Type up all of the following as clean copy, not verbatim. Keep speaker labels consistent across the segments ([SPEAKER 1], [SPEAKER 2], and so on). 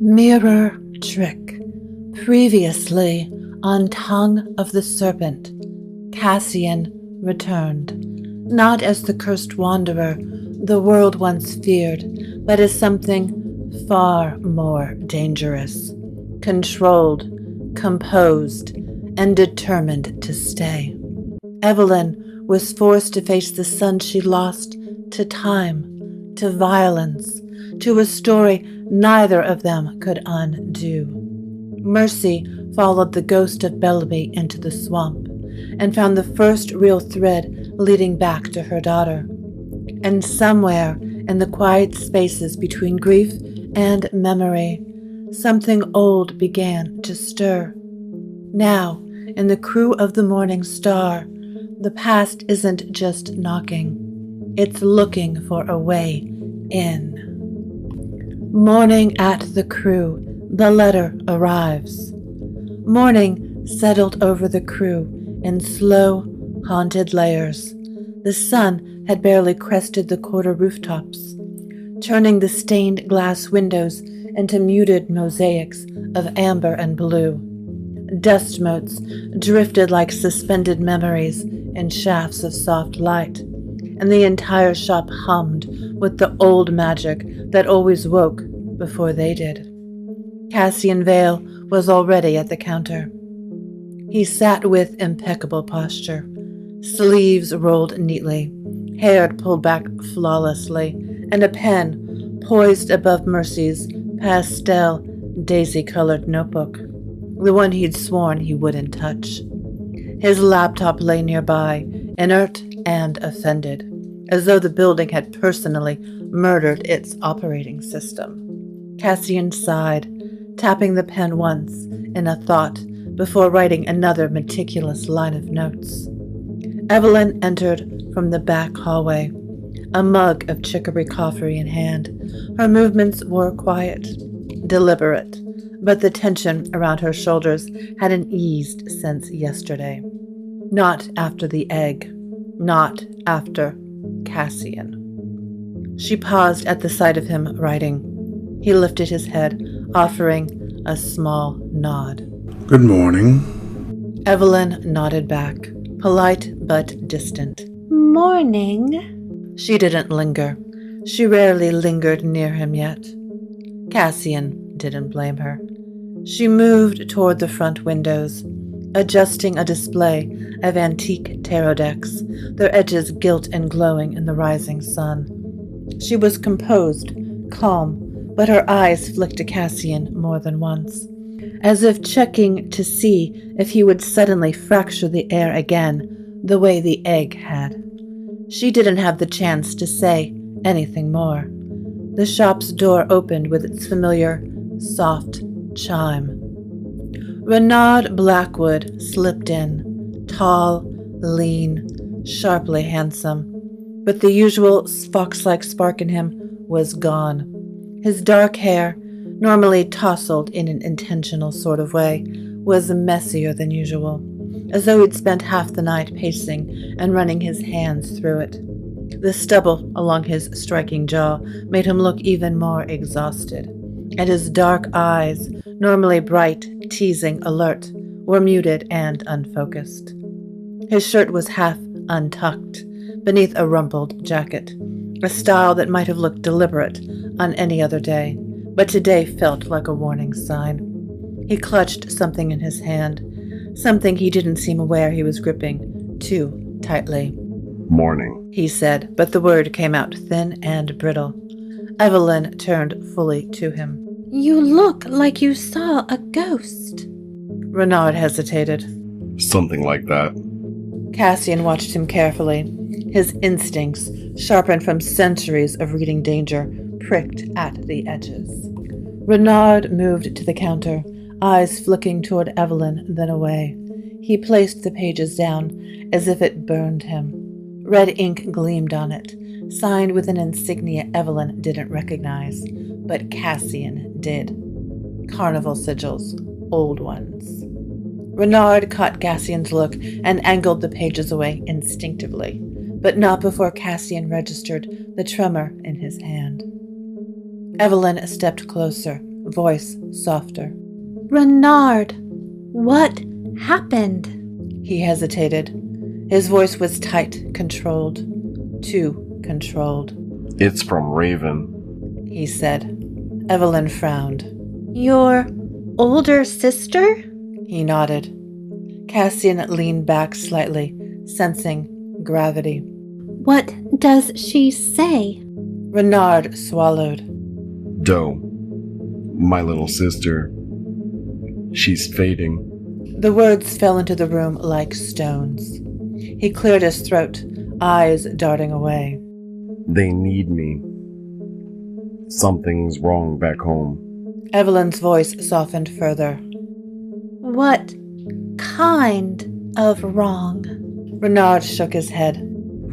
[SPEAKER 1] Mirror trick. Previously on Tongue of the Serpent, Cassian returned, not as the cursed wanderer the world once feared, but as something far more dangerous, controlled, composed, and determined to stay. Evelyn was forced to face the son she lost to time, to violence, to a story neither of them could undo. Mercy followed the ghost of Bellamy into the swamp and found the first real thread leading back to her daughter. And somewhere in the quiet spaces between grief and memory, something old began to stir. Now, in the crew of the Morning Star, the past isn't just knocking, it's looking for a way in. Morning at the Krewe, the letter arrives. Morning settled over the Krewe in slow, haunted layers. The sun had barely crested the quarter rooftops, turning the stained glass windows into muted mosaics of amber and blue. Dust motes drifted like suspended memories in shafts of soft light, and the entire shop hummed with the old magic that always woke before they did. Cassian Vale was already at the counter. He sat with impeccable posture, sleeves rolled neatly, hair pulled back flawlessly, and a pen poised above Mercy's pastel, daisy-colored notebook, the one he'd sworn he wouldn't touch. His laptop lay nearby, inert and offended, as though the building had personally murdered its operating system. Cassian sighed, tapping the pen once in a thought before writing another meticulous line of notes. Evelyn entered from the back hallway, a mug of chicory coffee in hand. Her movements were quiet, deliberate, but the tension around her shoulders hadn't eased since yesterday. Not after the egg, not after Cassian. She paused at the sight of him writing. He lifted his head, offering a small nod.
[SPEAKER 2] Good morning.
[SPEAKER 1] Evelyn nodded back, polite but distant.
[SPEAKER 3] Morning.
[SPEAKER 1] She didn't linger. She rarely lingered near him yet. Cassian didn't blame her. She moved toward the front windows, adjusting a display of antique tarot decks, their edges gilt and glowing in the rising sun. She was composed, calm, but her eyes flicked to Cassian more than once, as if checking to see if he would suddenly fracture the air again, the way the egg had. She didn't have the chance to say anything more. The shop's door opened with its familiar, soft chime. Renard Blackwood slipped in, tall, lean, sharply handsome, but the usual fox-like spark in him was gone. His dark hair, normally tousled in an intentional sort of way, was messier than usual, as though he'd spent half the night pacing and running his hands through it. The stubble along his striking jaw made him look even more exhausted, and his dark eyes, normally bright, teasing, alert, were muted and unfocused. His shirt was half untucked beneath a rumpled jacket, a style that might have looked deliberate on any other day, but today felt like a warning sign. He clutched something in his hand, something he didn't seem aware he was gripping too tightly.
[SPEAKER 2] Morning,
[SPEAKER 1] he said, but the word came out thin and brittle. Evelyn turned fully to him.
[SPEAKER 3] You look like you saw a ghost.
[SPEAKER 1] Renard hesitated.
[SPEAKER 2] Something like that.
[SPEAKER 1] Cassian watched him carefully. His instincts, sharpened from centuries of reading danger, pricked at the edges. Renard moved to the counter, eyes flicking toward Evelyn, then away. He placed the pages down as if it burned him. Red ink gleamed on it, signed with an insignia Evelyn didn't recognize, but Cassian did. Carnival sigils, old ones. Renard caught Cassian's look and angled the pages away instinctively, but not before Cassian registered the tremor in his hand. Evelyn stepped closer, voice softer.
[SPEAKER 3] Renard, what happened?
[SPEAKER 1] He hesitated. His voice was tight, controlled. Too controlled.
[SPEAKER 2] It's from Raven,
[SPEAKER 1] he said. Evelyn frowned.
[SPEAKER 3] Your older sister?
[SPEAKER 1] He nodded. Cassian leaned back slightly, sensing gravity.
[SPEAKER 3] What does she say?
[SPEAKER 1] Renard swallowed.
[SPEAKER 2] Doe, my little sister. She's fading.
[SPEAKER 1] The words fell into the room like stones. He cleared his throat, eyes darting away.
[SPEAKER 2] They need me. Something's wrong back home.
[SPEAKER 1] Evelyn's voice softened further.
[SPEAKER 3] What kind of wrong?
[SPEAKER 1] Renard shook his head.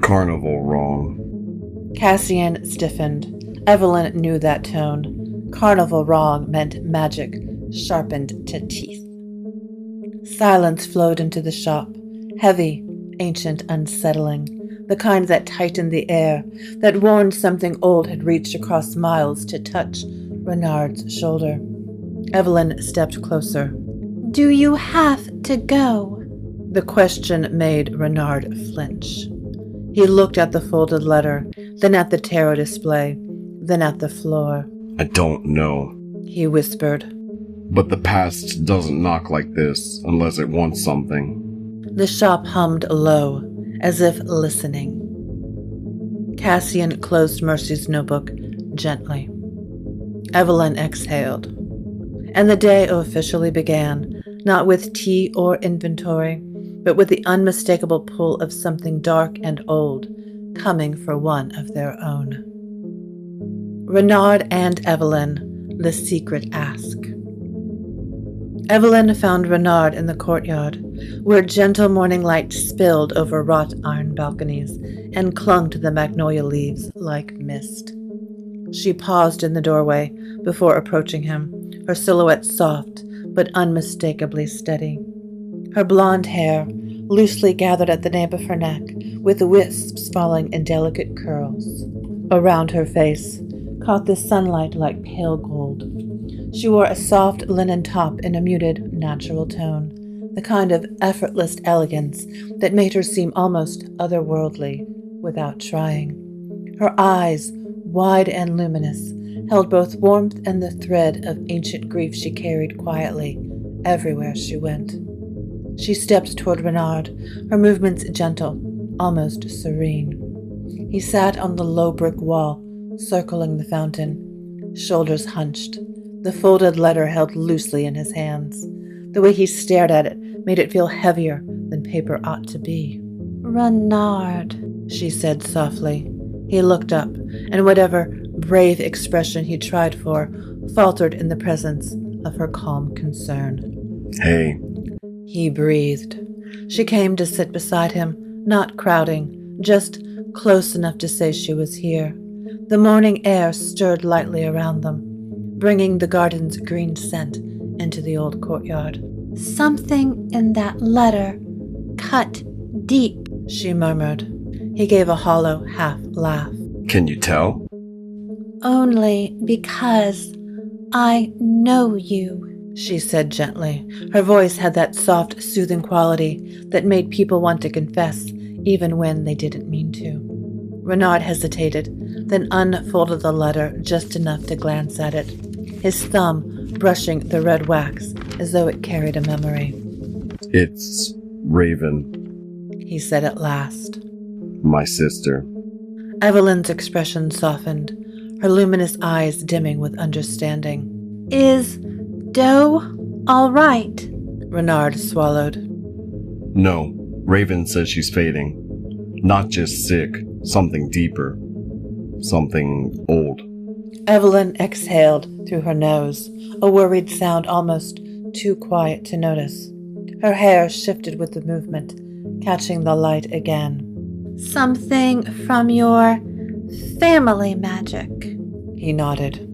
[SPEAKER 2] Carnival wrong.
[SPEAKER 1] Cassian stiffened. Evelyn knew that tone. Carnival wrong meant magic, sharpened to teeth. Silence flowed into the shop, heavy, ancient, unsettling, the kind that tightened the air, that warned something old had reached across miles to touch Renard's shoulder. Evelyn stepped closer.
[SPEAKER 3] Do you have to go?
[SPEAKER 1] The question made Renard flinch. He looked at the folded letter, then at the tarot display, then at the floor.
[SPEAKER 2] I don't know,
[SPEAKER 1] he whispered.
[SPEAKER 2] But the past doesn't knock like this unless it wants something.
[SPEAKER 1] The shop hummed low, as if listening. Cassian closed Mercy's notebook gently. Evelyn exhaled. And the day officially began, not with tea or inventory, but with the unmistakable pull of something dark and old, coming for one of their own. Renard and Evelyn, the secret ask. Evelyn found Renard in the courtyard, where gentle morning light spilled over wrought iron balconies and clung to the magnolia leaves like mist. She paused in the doorway before approaching him, her silhouette soft but unmistakably steady. Her blonde hair, loosely gathered at the nape of her neck, with wisps falling in delicate curls. Around her face caught the sunlight like pale gold. She wore a soft linen top in a muted, natural tone, the kind of effortless elegance that made her seem almost otherworldly without trying. Her eyes, wide and luminous, held both warmth and the thread of ancient grief she carried quietly everywhere she went. She stepped toward Renard, her movements gentle, almost serene. He sat on the low brick wall, circling the fountain, shoulders hunched, the folded letter held loosely in his hands. The way he stared at it made it feel heavier than paper ought to be.
[SPEAKER 3] Renard,
[SPEAKER 1] she said softly. He looked up, and whatever brave expression he tried for faltered in the presence of her calm concern.
[SPEAKER 2] Hey,
[SPEAKER 1] he breathed. She came to sit beside him, not crowding, just close enough to say she was here. The morning air stirred lightly around them, bringing the garden's green scent into the old courtyard.
[SPEAKER 3] Something in that letter cut deep,
[SPEAKER 1] she murmured. He gave a hollow half laugh.
[SPEAKER 2] Can you tell?
[SPEAKER 3] Only because I know you,
[SPEAKER 1] she said gently. Her voice had that soft, soothing quality that made people want to confess, even when they didn't mean to. Renard hesitated, then unfolded the letter just enough to glance at it, his thumb brushing the red wax as though it carried a memory.
[SPEAKER 2] It's Raven,
[SPEAKER 1] he said at last.
[SPEAKER 2] My sister.
[SPEAKER 1] Evelyn's expression softened, her luminous eyes dimming with understanding.
[SPEAKER 3] Is Doe all right?
[SPEAKER 1] Renard swallowed.
[SPEAKER 2] No, Raven says she's fading. Not just sick, something deeper. Something old.
[SPEAKER 1] Evelyn exhaled through her nose, a worried sound almost too quiet to notice. Her hair shifted with the movement, catching the light again.
[SPEAKER 3] Something from your family magic,
[SPEAKER 1] he nodded.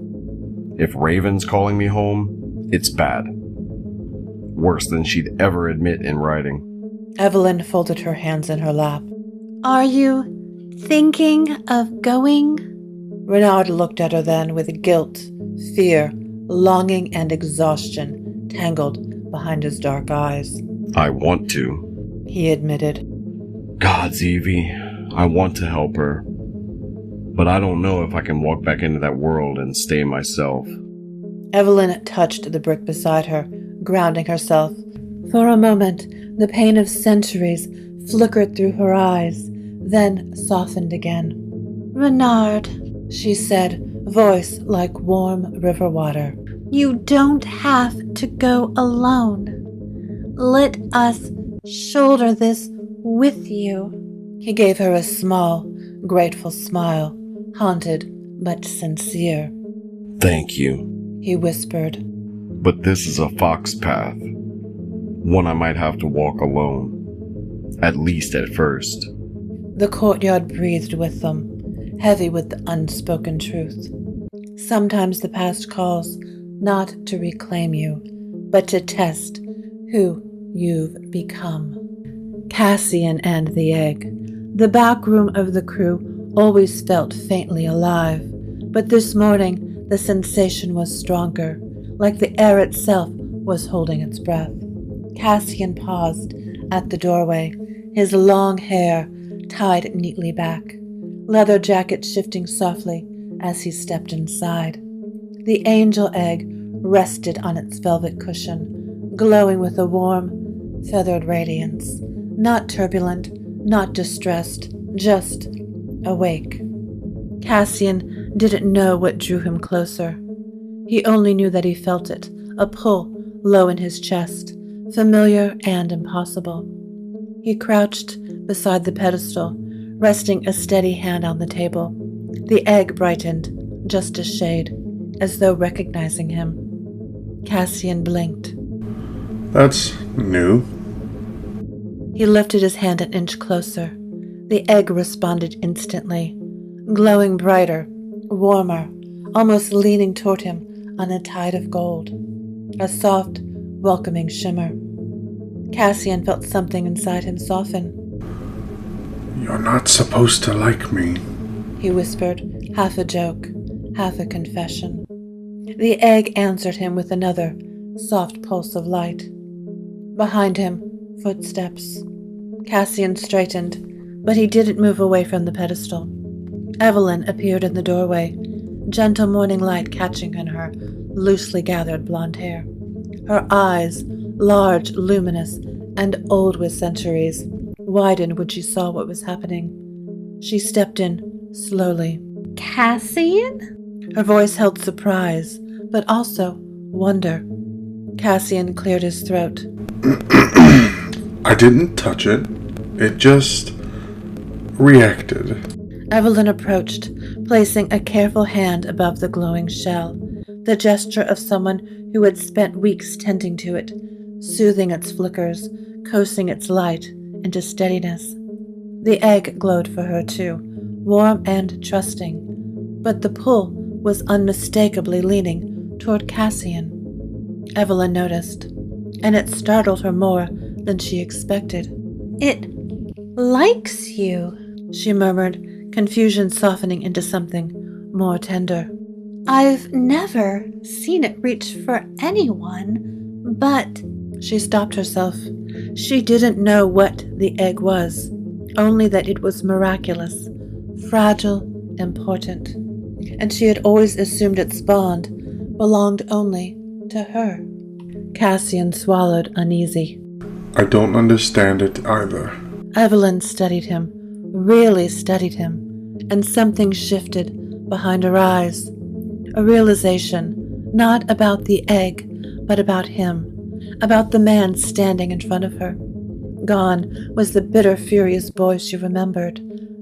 [SPEAKER 2] If Raven's calling me home, it's bad. Worse than she'd ever admit in writing.
[SPEAKER 1] Evelyn folded her hands in her lap.
[SPEAKER 3] Are you thinking of going?
[SPEAKER 1] Renard looked at her then with guilt, fear, longing and exhaustion tangled behind his dark eyes.
[SPEAKER 2] I want to,
[SPEAKER 1] he admitted.
[SPEAKER 2] Gods, Evie, I want to help her. But I don't know if I can walk back into that world and stay myself.
[SPEAKER 1] Evelyn touched the brick beside her, grounding herself. For a moment, the pain of centuries flickered through her eyes, then softened again.
[SPEAKER 3] Renard,
[SPEAKER 1] she said, voice like warm river water.
[SPEAKER 3] You don't have to go alone. Let us shoulder this with you.
[SPEAKER 1] He gave her a small, grateful smile, haunted but sincere.
[SPEAKER 2] Thank you,
[SPEAKER 1] he whispered.
[SPEAKER 2] But this is a fox path. One I might have to walk alone, at least at first.
[SPEAKER 1] The courtyard breathed with them, heavy with the unspoken truth. Sometimes the past calls not to reclaim you, but to test who you've become. Cassian and the egg. The back room of the Krewe always felt faintly alive, but this morning the sensation was stronger, like the air itself was holding its breath. Cassian paused at the doorway, his long hair tied neatly back, leather jacket shifting softly as he stepped inside. The angel egg rested on its velvet cushion, glowing with a warm, feathered radiance, not turbulent, not distressed, just awake. Cassian didn't know what drew him closer. He only knew that he felt it, a pull low in his chest, familiar and impossible. He crouched beside the pedestal, resting a steady hand on the table. The egg brightened, just a shade, as though recognizing him. Cassian blinked.
[SPEAKER 4] That's new.
[SPEAKER 1] He lifted his hand an inch closer. The egg responded instantly, glowing brighter, warmer, almost leaning toward him on a tide of gold. A soft, welcoming shimmer. Cassian felt something inside him soften.
[SPEAKER 4] You're not supposed to like me,
[SPEAKER 1] he whispered, half a joke, half a confession. The egg answered him with another soft pulse of light. Behind him, footsteps. Cassian straightened, but he didn't move away from the pedestal. Evelyn appeared in the doorway, gentle morning light catching in her loosely gathered blonde hair. Her eyes, large, luminous, and old with centuries, widened when she saw what was happening. She stepped in slowly.
[SPEAKER 3] Cassian?
[SPEAKER 1] Her voice held surprise, but also wonder. Cassian cleared his throat.
[SPEAKER 4] I didn't touch it. It just reacted.
[SPEAKER 1] Evelyn approached, placing a careful hand above the glowing shell, the gesture of someone who had spent weeks tending to it, soothing its flickers, coaxing its light into steadiness. The egg glowed for her too, warm and trusting, but the pull was unmistakably leaning toward Cassian. Evelyn noticed, and it startled her more than she expected.
[SPEAKER 3] It likes you,
[SPEAKER 1] she murmured, confusion softening into something more tender.
[SPEAKER 3] I've never seen it reach for anyone, but...
[SPEAKER 1] She stopped herself. She didn't know what the egg was, only that it was miraculous, fragile, important, and she had always assumed its bond belonged only to her. Cassian swallowed uneasy.
[SPEAKER 4] I don't understand it either.
[SPEAKER 1] Evelyn studied him, really studied him, and something shifted behind her eyes. A realization, not about the egg, but about him, about the man standing in front of her. Gone was the bitter, furious boy she remembered.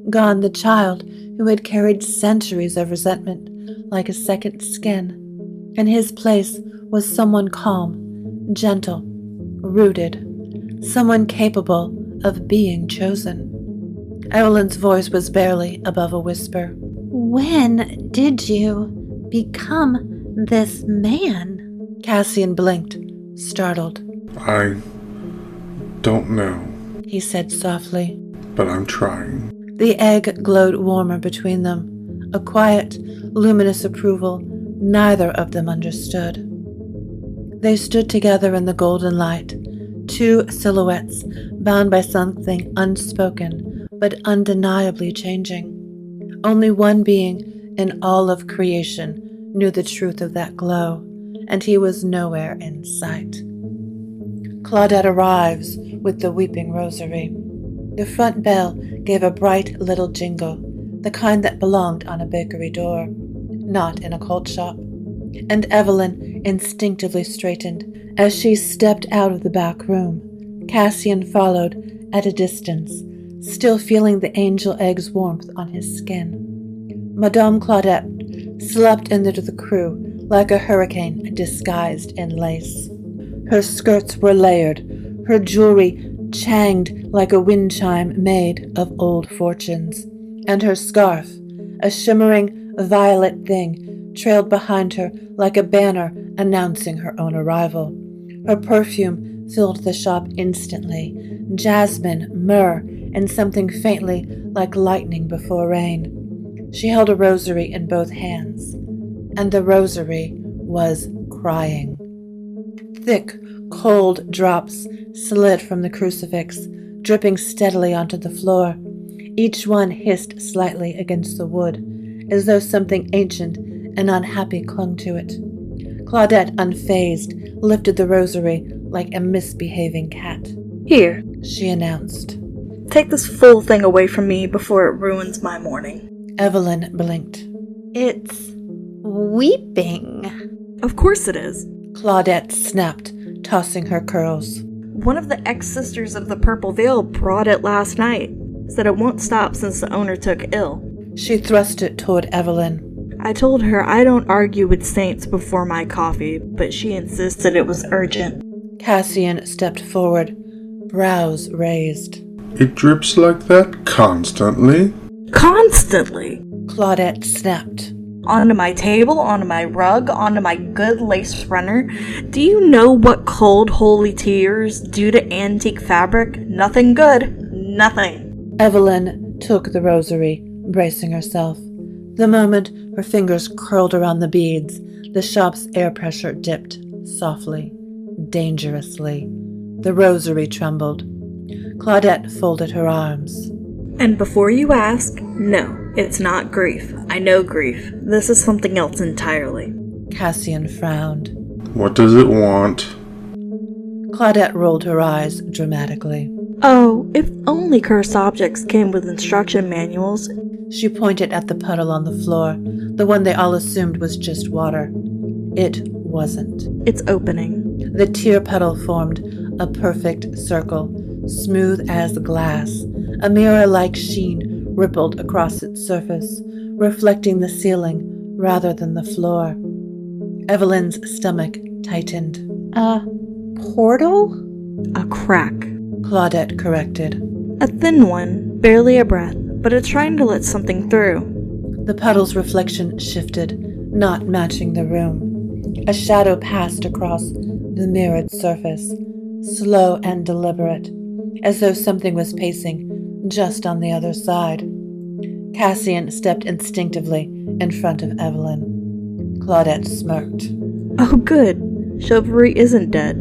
[SPEAKER 1] Gone the child who had carried centuries of resentment like a second skin. In his place was someone calm, gentle, rooted, someone capable of being chosen. Evelyn's voice was barely above a whisper.
[SPEAKER 3] When did you become this man?
[SPEAKER 1] Cassian blinked, startled.
[SPEAKER 4] I don't know,
[SPEAKER 1] he said softly.
[SPEAKER 4] But I'm trying.
[SPEAKER 1] The egg glowed warmer between them, a quiet, luminous approval neither of them understood. They stood together in the golden light, two silhouettes bound by something unspoken but undeniably changing. Only one being in all of creation knew the truth of that glow, and he was nowhere in sight. Claudette arrives with the weeping rosary. The front bell gave a bright little jingle, the kind that belonged on a bakery door, not in a cult shop, and Evelyn instinctively straightened as she stepped out of the back room. Cassian followed at a distance, still feeling the angel egg's warmth on his skin. Madame Claudette slept into the Krewe like a hurricane disguised in lace. Her skirts were layered, her jewelry changed like a wind chime made of old fortunes, and her scarf, a shimmering violet thing, trailed behind her like a banner announcing her own arrival. Her perfume filled the shop instantly, jasmine, myrrh, and something faintly like lightning before rain. She held a rosary in both hands, and the rosary was crying. Thick, cold drops slid from the crucifix, dripping steadily onto the floor. Each one hissed slightly against the wood, as though something ancient and unhappy clung to it. Claudette, unfazed, lifted the rosary like a misbehaving cat.
[SPEAKER 5] "Here,"
[SPEAKER 1] she announced.
[SPEAKER 5] "take this full thing away from me before it ruins my morning."
[SPEAKER 1] Evelyn blinked.
[SPEAKER 3] It's weeping.
[SPEAKER 5] "Of course it is."
[SPEAKER 1] Claudette snapped, tossing her curls.
[SPEAKER 5] "One of the ex-sisters of the Purple Veil brought it last night. Said it won't stop since the owner took ill."
[SPEAKER 1] She thrust it toward Evelyn.
[SPEAKER 5] "I told her I don't argue with saints before my coffee, but she insisted it was urgent."
[SPEAKER 1] Cassian stepped forward, brows raised.
[SPEAKER 4] It drips like that constantly?
[SPEAKER 5] "Constantly!"
[SPEAKER 1] Claudette snapped.
[SPEAKER 5] "Onto my table, onto my rug, onto my good lace runner. Do you know what cold holy tears do to antique fabric? Nothing good. Nothing."
[SPEAKER 1] Evelyn took the rosary, bracing herself. The moment her fingers curled around the beads, the shop's air pressure dipped softly, dangerously. The rosary trembled. Claudette folded her arms.
[SPEAKER 5] "And before you ask, no, it's not grief. I know grief. This is something else entirely."
[SPEAKER 1] Cassian frowned.
[SPEAKER 4] What does it want?
[SPEAKER 1] Claudette rolled her eyes dramatically.
[SPEAKER 5] "Oh, if only cursed objects came with instruction manuals."
[SPEAKER 1] She pointed at the puddle on the floor, the one they all assumed was just water. It wasn't.
[SPEAKER 5] "It's opening."
[SPEAKER 1] The tear petal formed a perfect circle, smooth as glass. A mirror-like sheen rippled across its surface, reflecting the ceiling rather than the floor. Evelyn's stomach tightened.
[SPEAKER 3] A portal?
[SPEAKER 5] "A crack."
[SPEAKER 1] Claudette corrected.
[SPEAKER 5] "A thin one, barely a breath, but it's trying to let something through."
[SPEAKER 1] The puddle's reflection shifted, not matching the room. A shadow passed across the mirrored surface, slow and deliberate, as though something was pacing just on the other side. Cassian stepped instinctively in front of Evelyn. Claudette smirked.
[SPEAKER 5] "Oh, good. Chivalry isn't dead."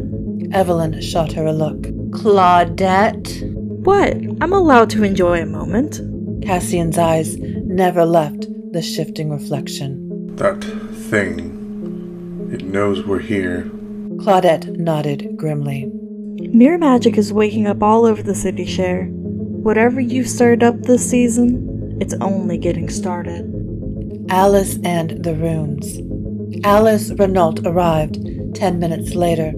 [SPEAKER 1] Evelyn shot her a look.
[SPEAKER 3] Claudette?
[SPEAKER 5] "What? I'm allowed to enjoy a moment."
[SPEAKER 1] Cassian's eyes never left the shifting reflection.
[SPEAKER 4] That thing. It knows we're here.
[SPEAKER 1] Claudette nodded grimly.
[SPEAKER 5] Mirror magic is waking up all over the city, Cher. Whatever you've stirred up this season, it's only getting started.
[SPEAKER 1] Alice and the Runes. Alice Renault arrived 10 minutes later,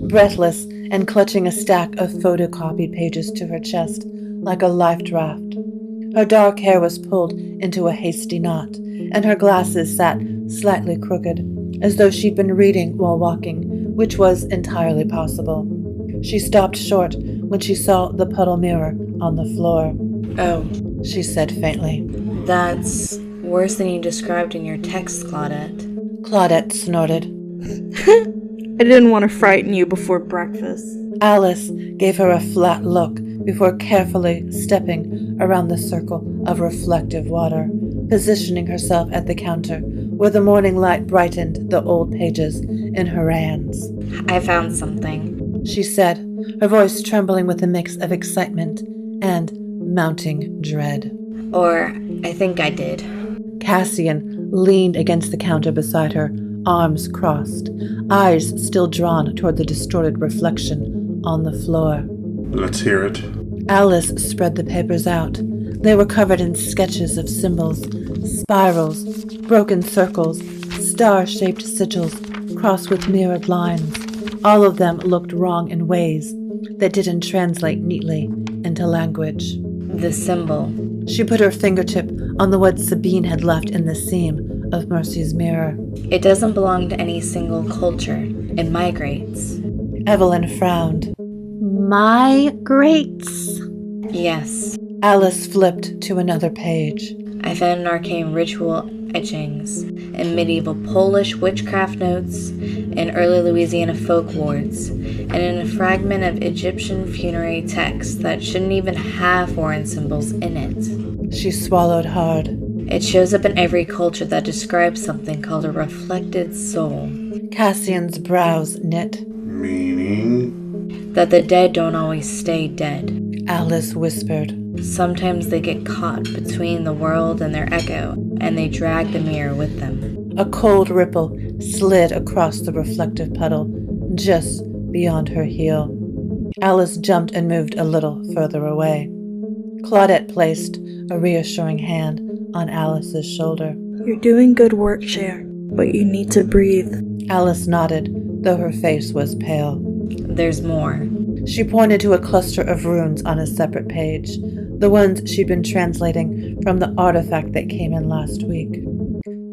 [SPEAKER 1] breathless and clutching a stack of photocopied pages to her chest like a life draft. Her dark hair was pulled into a hasty knot, and her glasses sat slightly crooked, as though she'd been reading while walking, which was entirely possible. She stopped short when she saw the puddle mirror on the floor.
[SPEAKER 6] "Oh,
[SPEAKER 1] She said faintly.
[SPEAKER 6] that's worse than you described in your text, Claudette."
[SPEAKER 1] Claudette snorted.
[SPEAKER 5] I didn't want to frighten you before breakfast.
[SPEAKER 1] Alice gave her a flat look before carefully stepping around the circle of reflective water, positioning herself at the counter where the morning light brightened the old pages in her hands.
[SPEAKER 6] I found something,
[SPEAKER 1] She said, her voice trembling with a mix of excitement and mounting dread.
[SPEAKER 6] Or I think I did.
[SPEAKER 1] Cassian leaned against the counter beside her, arms crossed, eyes still drawn toward the distorted reflection on the floor.
[SPEAKER 4] Let's hear it.
[SPEAKER 1] Alice spread the papers out. They were covered in sketches of symbols, spirals, broken circles, star-shaped sigils crossed with mirrored lines. All of them looked wrong in ways that didn't translate neatly into language.
[SPEAKER 6] The symbol.
[SPEAKER 1] She put her fingertip on the wood Sabine had left in the seam of Mercy's mirror.
[SPEAKER 6] It doesn't belong to any single culture. It migrates.
[SPEAKER 1] Evelyn frowned.
[SPEAKER 3] Migrates.
[SPEAKER 6] Yes.
[SPEAKER 1] Alice flipped to another page.
[SPEAKER 6] I found an arcane ritual etchings and medieval Polish witchcraft notes and early Louisiana folk wards, and in a fragment of Egyptian funerary text that shouldn't even have foreign symbols in it.
[SPEAKER 1] She swallowed hard.
[SPEAKER 6] It shows up in every culture that describes something called a reflected soul.
[SPEAKER 1] Cassian's brows knit.
[SPEAKER 4] Meaning?
[SPEAKER 6] That the dead don't always stay dead.
[SPEAKER 1] Alice whispered.
[SPEAKER 6] Sometimes they get caught between the world and their echo, and they drag the mirror with them.
[SPEAKER 1] A cold ripple slid across the reflective puddle just beyond her heel. Alice jumped and moved a little further away. Claudette placed a reassuring hand on Alice's shoulder.
[SPEAKER 5] You're doing good work, Cher, but you need to breathe.
[SPEAKER 1] Alice nodded, though her face was pale.
[SPEAKER 6] There's more.
[SPEAKER 1] She pointed to a cluster of runes on a separate page, the ones she'd been translating from the artifact that came in last week.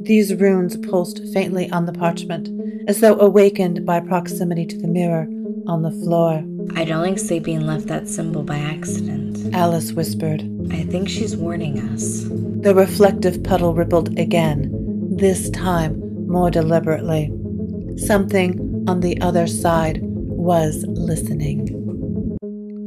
[SPEAKER 1] These runes pulsed faintly on the parchment, as though awakened by proximity to the mirror on the floor.
[SPEAKER 6] I don't think Sabine left that symbol by accident.
[SPEAKER 1] Alice whispered.
[SPEAKER 6] I think she's warning us.
[SPEAKER 1] The reflective puddle rippled again, this time more deliberately. Something on the other side was listening.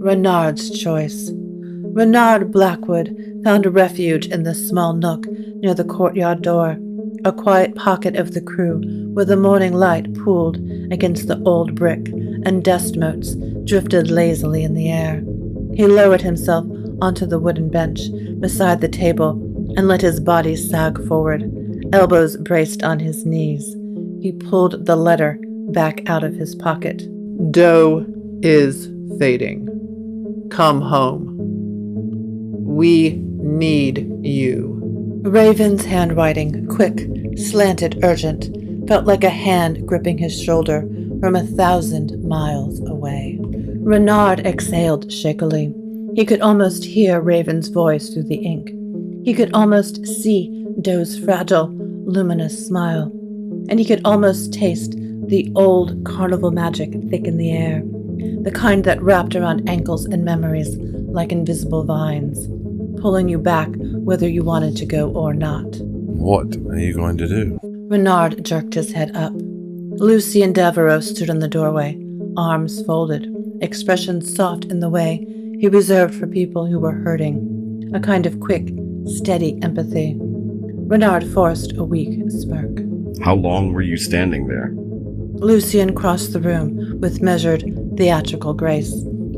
[SPEAKER 1] Renard's choice. Renard Blackwood found a refuge in the small nook near the courtyard door, a quiet pocket of the Krewe where the morning light pooled against the old brick and dust motes drifted lazily in the air. He lowered himself onto the wooden bench beside the table and let his body sag forward, elbows braced on his knees. He pulled the letter back out of his pocket.
[SPEAKER 7] Doe is fading. Come home. We need you.
[SPEAKER 1] Raven's handwriting, quick, slanted, urgent, felt like a hand gripping his shoulder from 1,000 miles away. Renard exhaled shakily. He could almost hear Raven's voice through the ink. He could almost see Doe's fragile, luminous smile. And he could almost taste the old carnival magic thick in the air, the kind that wrapped around ankles and memories like invisible vines, pulling you back whether you wanted to go or not.
[SPEAKER 8] What are you going to do?
[SPEAKER 1] Renard jerked his head up. Lucien Devereaux stood in the doorway, arms folded, expressions soft in the way he reserved for people who were hurting, a kind of quick, steady empathy. Renard forced a weak smirk.
[SPEAKER 2] How long were you standing there?
[SPEAKER 1] Lucien crossed the room with measured, theatrical grace,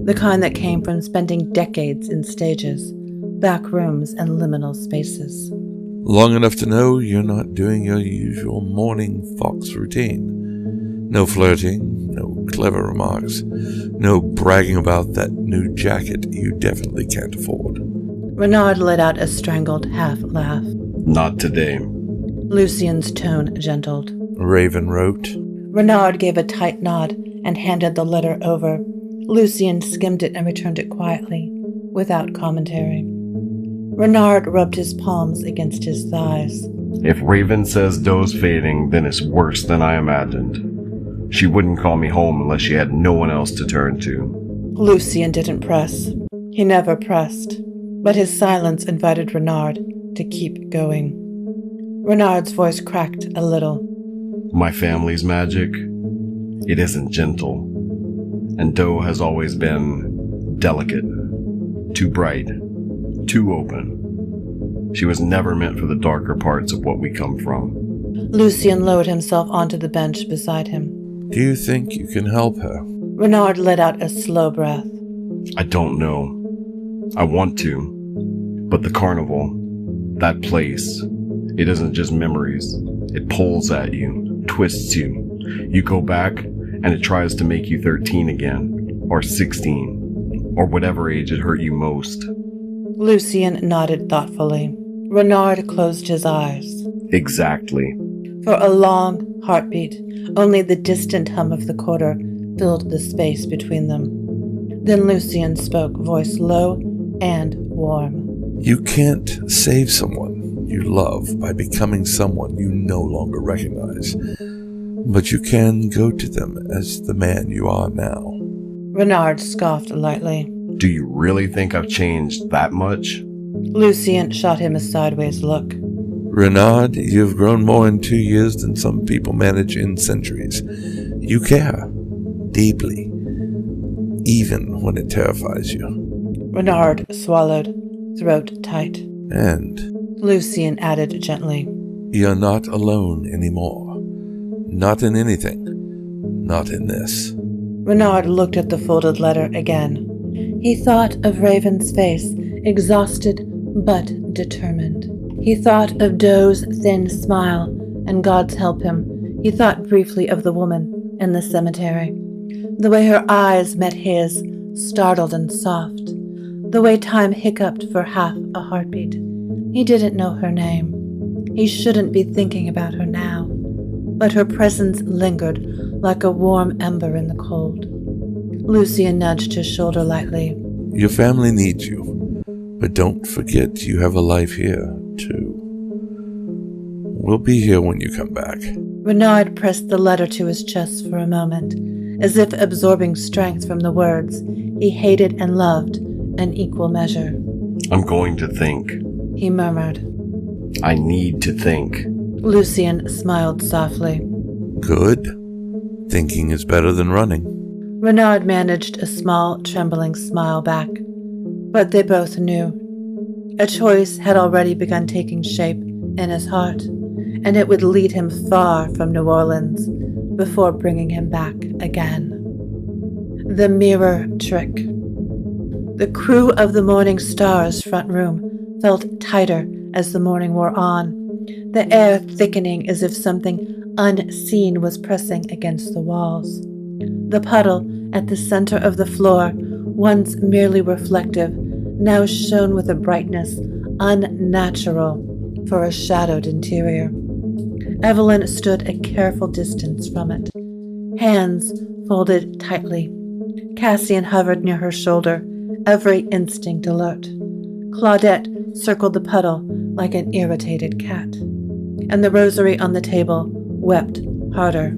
[SPEAKER 1] the kind that came from spending decades in stages, back rooms, and liminal spaces.
[SPEAKER 8] Long enough to know you're not doing your usual morning fox routine. No flirting, no clever remarks, no bragging about that new jacket you definitely can't afford.
[SPEAKER 1] Renard let out a strangled half-laugh.
[SPEAKER 2] Not today.
[SPEAKER 1] Lucien's tone gentled.
[SPEAKER 8] Raven wrote.
[SPEAKER 1] Renard gave a tight nod and handed the letter over. Lucien skimmed it and returned it quietly, without commentary. Renard rubbed his palms against his thighs.
[SPEAKER 2] If Raven says Doe's fading, then it's worse than I imagined. She wouldn't call me home unless she had no one else to turn to.
[SPEAKER 1] Lucien didn't press. He never pressed, but his silence invited Renard to keep going. Renard's voice cracked a little.
[SPEAKER 2] My family's magic, it isn't gentle. And Doe has always been delicate, too bright, too open. She was never meant for the darker parts of what we come from.
[SPEAKER 1] Lucian lowered himself onto the bench beside him.
[SPEAKER 8] Do you think you can help her?
[SPEAKER 1] Renard let out a slow breath.
[SPEAKER 2] I don't know. I want to. But the carnival, that place, it isn't just memories. It pulls at you, twists you. You go back, and it tries to make you 13 again, or 16, or whatever age it hurt you most.
[SPEAKER 1] Lucian nodded thoughtfully. Renard closed his eyes.
[SPEAKER 2] Exactly.
[SPEAKER 1] For a long heartbeat, only the distant hum of the quarter filled the space between them. Then Lucian spoke, voice low and warm.
[SPEAKER 8] You can't save someone you love by becoming someone you no longer recognize, but you can go to them as the man you are now.
[SPEAKER 1] Renard scoffed lightly.
[SPEAKER 2] Do you really think I've changed that much?
[SPEAKER 1] Lucian shot him a sideways look.
[SPEAKER 8] Renard, you've grown more in 2 years than some people manage in centuries. You care. Deeply. Even when it terrifies you.
[SPEAKER 1] Renard swallowed, throat tight.
[SPEAKER 8] And
[SPEAKER 1] Lucian added gently,
[SPEAKER 8] you're not alone anymore. Not in anything. Not in this.
[SPEAKER 1] Renard looked at the folded letter again. He thought of Raven's face, exhausted but determined. He thought of Doe's thin smile, and God's help him. He thought briefly of the woman in the cemetery. The way her eyes met his, startled and soft. The way time hiccuped for half a heartbeat. He didn't know her name. He shouldn't be thinking about her now. But her presence lingered like a warm ember in the cold. Lucian nudged his shoulder lightly.
[SPEAKER 8] Your family needs you, but don't forget you have a life here, too. We'll be here when you come back.
[SPEAKER 1] Renard pressed the letter to his chest for a moment, as if absorbing strength from the words he hated and loved in equal measure.
[SPEAKER 2] I'm going to think.
[SPEAKER 1] He murmured.
[SPEAKER 2] I need to think.
[SPEAKER 1] Lucian smiled softly.
[SPEAKER 8] Good. Thinking is better than running.
[SPEAKER 1] Renard managed a small, trembling smile back, but they both knew. A choice had already begun taking shape in his heart, and it would lead him far from New Orleans before bringing him back again. The mirror trick. The crew of the Morning Star's front room felt tighter as the morning wore on, the air thickening as if something unseen was pressing against the walls. The puddle at the center of the floor, once merely reflective, now shone with a brightness unnatural for a shadowed interior. Evelyn stood a careful distance from it, hands folded tightly. Cassian hovered near her shoulder, every instinct alert. Claudette circled the puddle like an irritated cat, and the rosary on the table wept harder.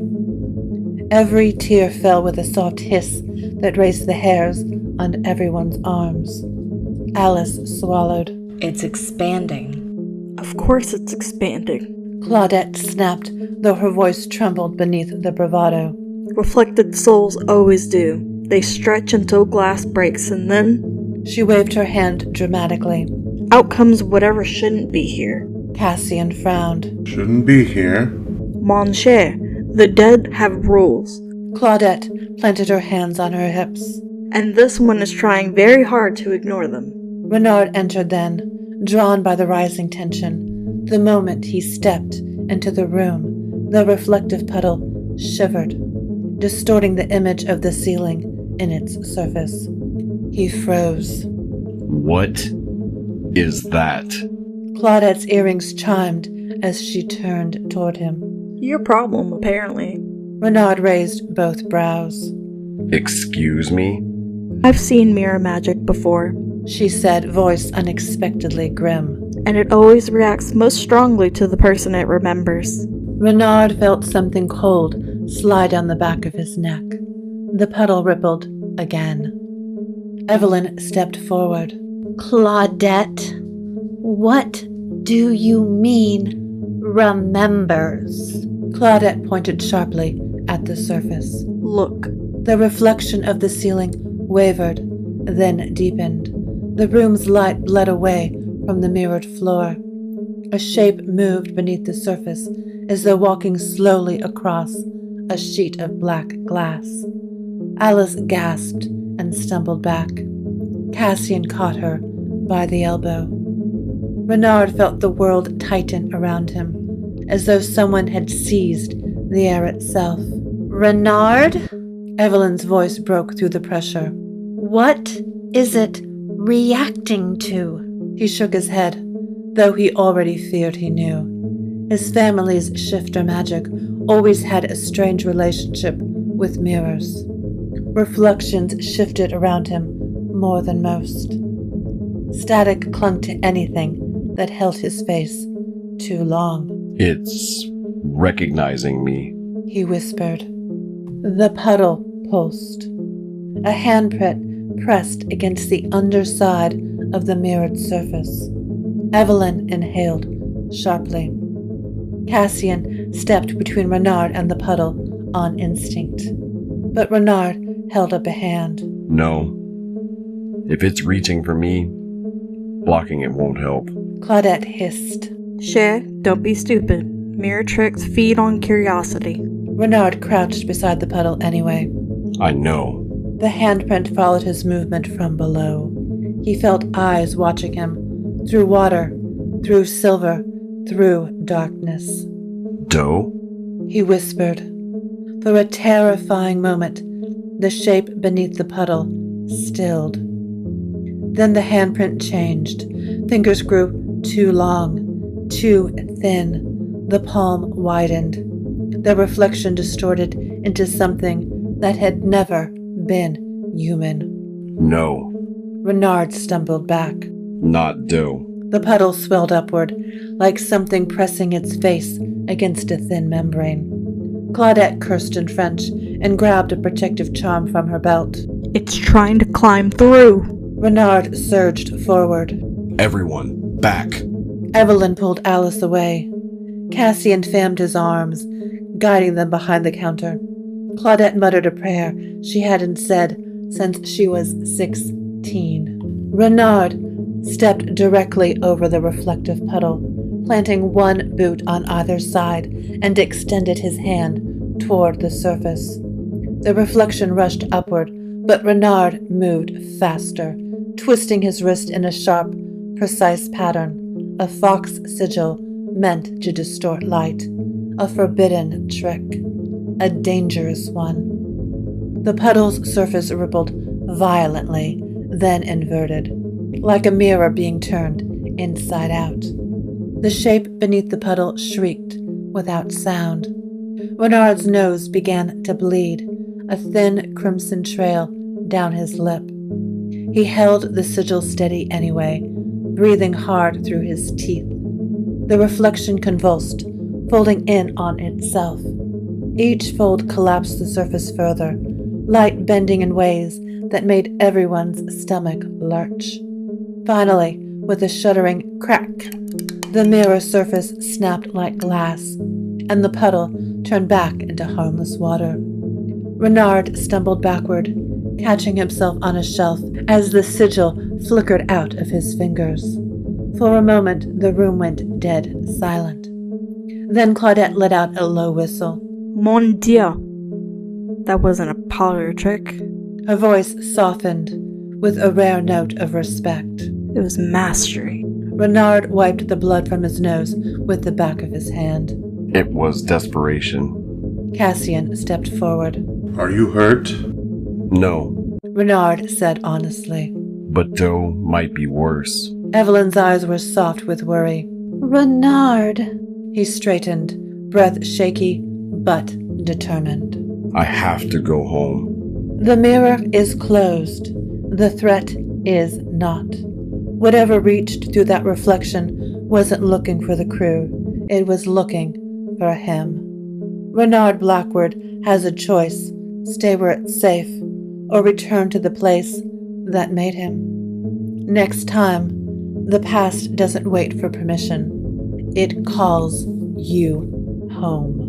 [SPEAKER 1] Every tear fell with a soft hiss that raised the hairs on everyone's arms. Alice swallowed.
[SPEAKER 6] It's expanding.
[SPEAKER 5] Of course it's expanding.
[SPEAKER 1] Claudette snapped, though her voice trembled beneath the bravado.
[SPEAKER 5] Reflected souls always do. They stretch until glass breaks, and then
[SPEAKER 1] She waved her hand dramatically.
[SPEAKER 5] out comes whatever shouldn't be here.
[SPEAKER 1] Cassian frowned.
[SPEAKER 4] Shouldn't be here.
[SPEAKER 5] Mon cher, the dead have rules,
[SPEAKER 1] Claudette planted her hands on her hips.
[SPEAKER 5] and this one is trying very hard to ignore them.
[SPEAKER 1] Renard entered then, drawn by the rising tension. The moment he stepped into the room, the reflective puddle shivered, distorting the image of the ceiling in its surface. He froze.
[SPEAKER 2] What is that?
[SPEAKER 1] Claudette's earrings chimed as she turned toward him.
[SPEAKER 5] Your problem, apparently.
[SPEAKER 1] Renard raised both brows.
[SPEAKER 2] Excuse me?
[SPEAKER 5] I've seen mirror magic before,
[SPEAKER 1] She said, voice unexpectedly grim.
[SPEAKER 5] and it always reacts most strongly to the person it remembers.
[SPEAKER 1] Renard felt something cold slide down the back of his neck. The puddle rippled again. Evelyn stepped forward.
[SPEAKER 3] Claudette, what do you mean, remembers?
[SPEAKER 1] Claudette pointed sharply at the surface.
[SPEAKER 5] Look,
[SPEAKER 1] The reflection of the ceiling wavered, then deepened. The room's light bled away from the mirrored floor. A shape moved beneath the surface, as though walking slowly across a sheet of black glass. Alice gasped and stumbled back. Cassian caught her by the elbow. Renard felt the world tighten around him, as though someone had seized the air itself.
[SPEAKER 3] Renard?
[SPEAKER 1] Evelyn's voice broke through the pressure.
[SPEAKER 3] What is it reacting to?
[SPEAKER 1] He shook his head, though he already feared he knew. His family's shifter magic always had a strange relationship with mirrors. Reflections shifted around him more than most. Static clung to anything that held his face too long.
[SPEAKER 2] It's recognizing me,
[SPEAKER 1] he whispered. The puddle pulsed. A handprint pressed against the underside of the mirrored surface. Evelyn inhaled sharply. Cassian stepped between Renard and the puddle on instinct, but Renard held up a hand.
[SPEAKER 2] No. If it's reaching for me, blocking it won't help.
[SPEAKER 1] Claudette hissed.
[SPEAKER 5] Shay, don't be stupid. Mirror tricks feed on curiosity.
[SPEAKER 1] Renard crouched beside the puddle anyway.
[SPEAKER 2] I know.
[SPEAKER 1] The handprint followed his movement from below. He felt eyes watching him, through water, through silver, through darkness.
[SPEAKER 2] Doe?
[SPEAKER 1] He whispered. For a terrifying moment, the shape beneath the puddle stilled. Then the handprint changed. Fingers grew too long, too thin. The palm widened. Their reflection distorted into something that had never been human.
[SPEAKER 2] No.
[SPEAKER 1] Renard stumbled back.
[SPEAKER 2] Not Doe.
[SPEAKER 1] The puddle swelled upward, like something pressing its face against a thin membrane. Claudette cursed in French and grabbed a protective charm from her belt.
[SPEAKER 5] It's trying to climb through.
[SPEAKER 1] Renard surged forward.
[SPEAKER 2] Everyone, back.
[SPEAKER 1] Evelyn pulled Alice away. Cassian fammed his arms, guiding them behind the counter. Claudette muttered a prayer she hadn't said since she was 16. Renard stepped directly over the reflective puddle, planting one boot on either side, and extended his hand toward the surface. The reflection rushed upward, but Renard moved faster, twisting his wrist in a sharp, precise pattern, a fox sigil meant to distort light, a forbidden trick, a dangerous one. The puddle's surface rippled violently, then inverted, like a mirror being turned inside out. The shape beneath the puddle shrieked without sound. Renard's nose began to bleed, a thin crimson trail down his lip. He held the sigil steady anyway, breathing hard through his teeth. The reflection convulsed, folding in on itself. Each fold collapsed the surface further, light bending in ways that made everyone's stomach lurch. Finally, with a shuddering crack, the mirror surface snapped like glass, and the puddle turned back into harmless water. Renard stumbled backward, catching himself on a shelf as the sigil flickered out of his fingers. For a moment, the room went dead silent. Then Claudette let out a low whistle.
[SPEAKER 5] Mon Dieu! That wasn't a parlor trick.
[SPEAKER 1] Her voice softened with a rare note of respect.
[SPEAKER 5] It was mastery.
[SPEAKER 1] Renard wiped the blood from his nose with the back of his hand.
[SPEAKER 2] It was desperation.
[SPEAKER 1] Cassian stepped forward.
[SPEAKER 4] Are you hurt?
[SPEAKER 2] No.
[SPEAKER 1] Renard said honestly.
[SPEAKER 2] But Doe might be worse.
[SPEAKER 1] Evelyn's eyes were soft with worry.
[SPEAKER 3] Renard.
[SPEAKER 1] He straightened, breath shaky but determined.
[SPEAKER 2] I have to go home.
[SPEAKER 1] The mirror is closed. The threat is not. Whatever reached through that reflection wasn't looking for the crew. It was looking for him. Renard Blackwood has a choice: stay where it's safe, or return to the place that made him. Next time, the past doesn't wait for permission. It calls you home.